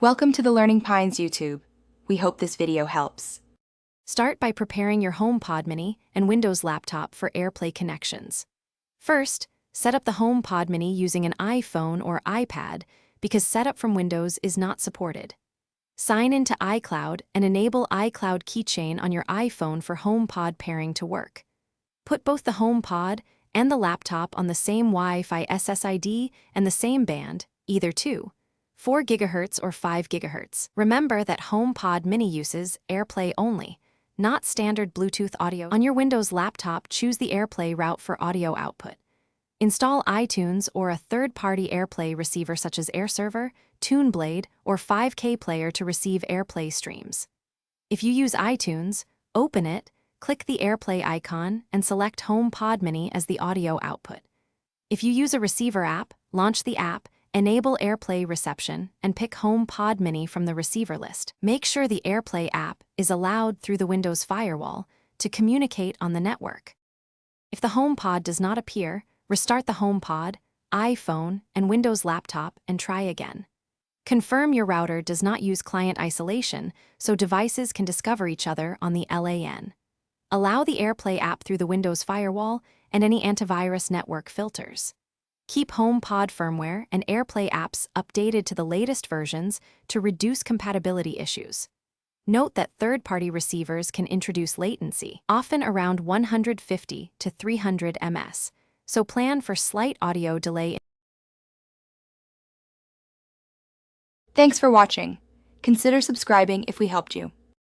Welcome to the Learning Pines YouTube. We hope this video helps. Start by preparing your HomePod Mini and Windows laptop for AirPlay connections. First, set up the HomePod Mini using an iPhone or iPad because setup from Windows is not supported. Sign into iCloud and enable iCloud Keychain on your iPhone for HomePod pairing to work. Put both the HomePod and the laptop on the same Wi-Fi SSID and the same band, either 4 GHz or 5 GHz. Remember that HomePod Mini uses AirPlay only, not standard Bluetooth audio. On your Windows laptop, choose the AirPlay route for audio output. Install iTunes or a third-party AirPlay receiver such as AirServer, TuneBlade, or 5K Player to receive AirPlay streams. If you use iTunes, open it, click the AirPlay icon, and select HomePod Mini as the audio output. If you use a receiver app, launch the app, enable AirPlay reception, and pick HomePod Mini from the receiver list. Make sure the AirPlay app is allowed through the Windows firewall to communicate on the network. If the HomePod does not appear, restart the HomePod, iPhone, and Windows laptop and try again. Confirm your router does not use client isolation so devices can discover each other on the LAN. Allow the AirPlay app through the Windows firewall and any antivirus network filters. Keep HomePod firmware and AirPlay apps updated to the latest versions to reduce compatibility issues. Note that third-party receivers can introduce latency, often around 150 to 300 ms, so plan for slight audio delay. Thanks for watching. Consider subscribing if we helped you.